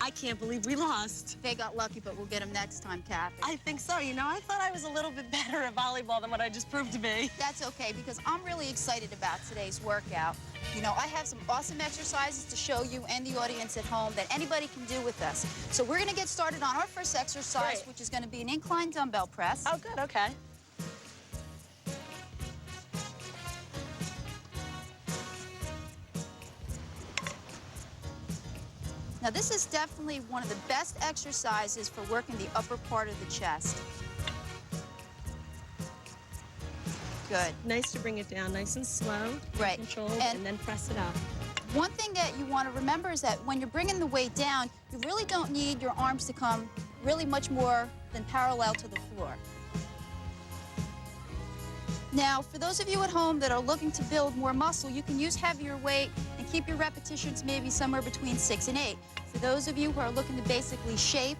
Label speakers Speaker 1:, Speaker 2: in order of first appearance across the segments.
Speaker 1: I can't believe we lost.
Speaker 2: They got lucky, but we'll get them next time, Kathy.
Speaker 1: I think so. You know, I thought I was a little bit better at volleyball than what I just proved to be.
Speaker 2: That's okay, because I'm really excited about today's workout. You know, I have some awesome exercises to show you and the audience at home that anybody can do with us. So we're going to get started on our first exercise,
Speaker 1: Great.
Speaker 2: which is going to be an incline dumbbell press.
Speaker 1: Oh, good. Okay.
Speaker 2: Now, this is definitely one of the best exercises for working the upper part of the chest. Good.
Speaker 1: Nice to bring it down nice and slow,
Speaker 2: Right.
Speaker 1: controlled, and then press it up.
Speaker 2: One thing that you want to remember is that when you're bringing the weight down, you really don't need your arms to come really much more than parallel to the floor. Now, for those of you at home that are looking to build more muscle, you can use heavier weight and keep your repetitions maybe somewhere between 6 and 8. For those of you who are looking to basically shape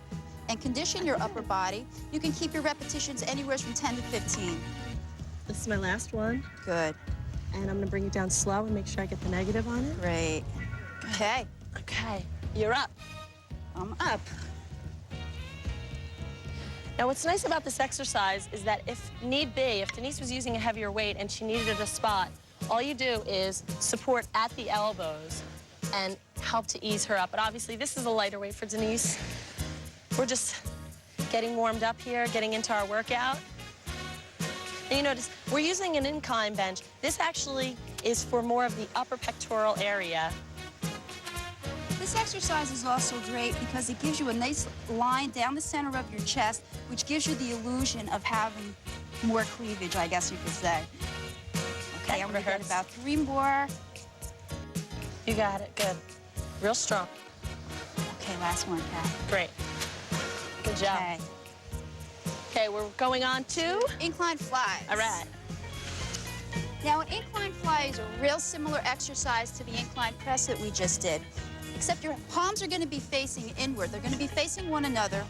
Speaker 2: and condition your upper body, you can keep your repetitions anywhere from 10 to 15.
Speaker 1: This is my last one.
Speaker 2: Good.
Speaker 1: And I'm going to bring it down slow and make sure I get the negative on it.
Speaker 2: Great. Okay.
Speaker 1: Okay. You're up.
Speaker 2: I'm up.
Speaker 1: Now, what's nice about this exercise is that if need be, if Denise was using a heavier weight and she needed a spot, all you do is support at the elbows and help to ease her up. But obviously, this is a lighter weight for Denise. We're just getting warmed up here, getting into our workout. And you notice, we're using an incline bench. This actually is for more of the upper pectoral area.
Speaker 2: This exercise is also great because it gives you a nice line down the center of your chest, which gives you the illusion of having more cleavage, I guess you could say. Okay, I'm gonna get about 3 more.
Speaker 1: You got it, good. Real strong.
Speaker 2: Okay, last one, Kat.
Speaker 1: Great. Good job.
Speaker 2: Okay.
Speaker 1: Okay, we're going on to?
Speaker 2: Incline flies.
Speaker 1: All right.
Speaker 2: Now, an incline fly is a real similar exercise to the incline press that we just did, except your palms are going to be facing inward. They're going to be facing one another.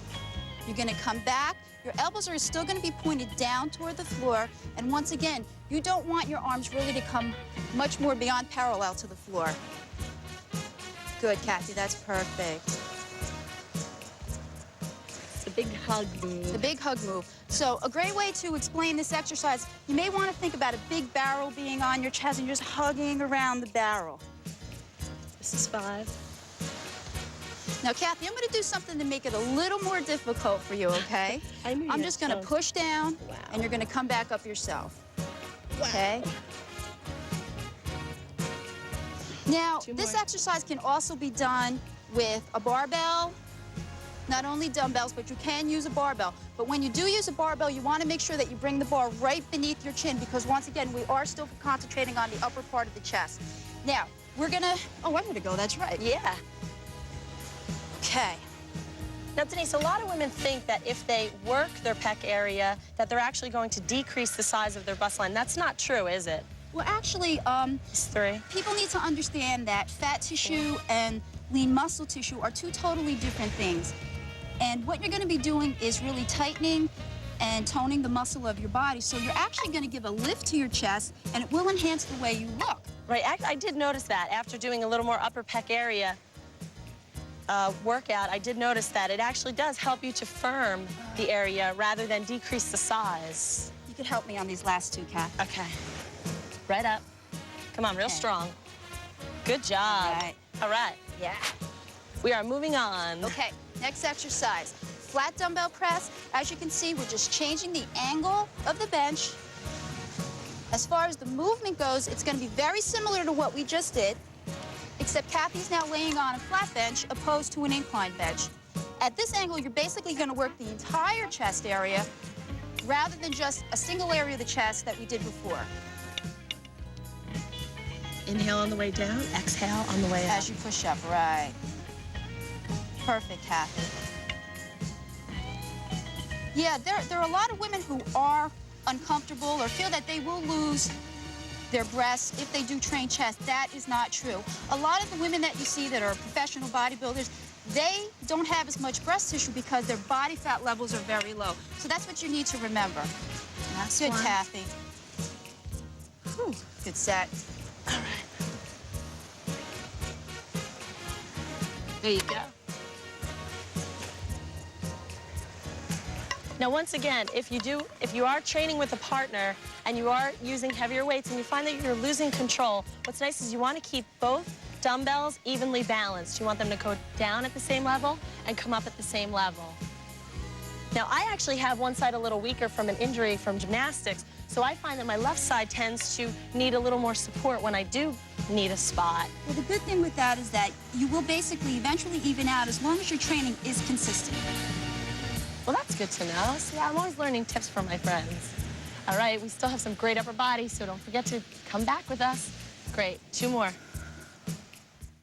Speaker 2: You're going to come back. Your elbows are still going to be pointed down toward the floor. And once again, you don't want your arms really to come much more beyond parallel to the floor. Good, Kathy, that's perfect.
Speaker 1: The big hug move.
Speaker 2: The big hug move. So a great way to explain this exercise, you may want to think about a big barrel being on your chest and you're just hugging around the barrel.
Speaker 1: This is 5.
Speaker 2: Now, Kathy, I'm going to do something to make it a little more difficult for you, okay? I'm just going to push down, and you're going to come back up yourself. Wow. Okay? Now, this exercise can also be done with a barbell, not only dumbbells, but you can use a barbell. But when you do use a barbell, you want to make sure that you bring the bar right beneath your chin because, once again, we are still concentrating on the upper part of the chest. Now, we're going to... Oh, I'm going to go. That's right.
Speaker 1: Yeah.
Speaker 2: Okay.
Speaker 1: Now, Denise, a lot of women think that if they work their pec area, that they're actually going to decrease the size of their bust line. That's not true, is it?
Speaker 2: Well, actually,
Speaker 1: It's 3.
Speaker 2: people need to understand that fat tissue and lean muscle tissue are 2 totally different things. And what you're going to be doing is really tightening and toning the muscle of your body. So you're actually going to give a lift to your chest, and it will enhance the way you look.
Speaker 1: Right. I did notice that after doing a little more upper pec area workout, I did notice that it actually does help you to firm the area rather than decrease the size.
Speaker 2: You can help me on these last 2, Kat.
Speaker 1: Okay. Right up. Come on, real strong. Good job.
Speaker 2: All right.
Speaker 1: All right.
Speaker 2: Yeah.
Speaker 1: We are moving on.
Speaker 2: Okay, next exercise. Flat dumbbell press. As you can see, we're just changing the angle of the bench. As far as the movement goes, it's going to be very similar to what we just did, except Kathy's now laying on a flat bench opposed to an incline bench. At this angle, you're basically going to work the entire chest area rather than just a single area of the chest that we did before.
Speaker 1: Inhale on the way down, exhale on the way up.
Speaker 2: As you push up, right. Perfect, Kathy. Yeah, there are a lot of women who are uncomfortable or feel that they will lose their breasts if they do train chest. That is not true. A lot of the women that you see that are professional bodybuilders, they don't have as much breast tissue because their body fat levels are very low. So that's what you need to remember. That's good, Kathy. Whew. Good set.
Speaker 1: All right. There you go. Now, once again, if you are training with a partner and you are using heavier weights and you find that you're losing control, what's nice is you want to keep both dumbbells evenly balanced. You want them to go down at the same level and come up at the same level. Now, I actually have one side a little weaker from an injury from gymnastics, so I find that my left side tends to need a little more support when I do need a spot.
Speaker 2: Well, the good thing with that is that you will basically eventually even out as long as your training is consistent.
Speaker 1: Well, that's good to know. See, I'm always learning tips from my friends. All right, we still have some great upper body, so don't forget to come back with us. Great, 2 more.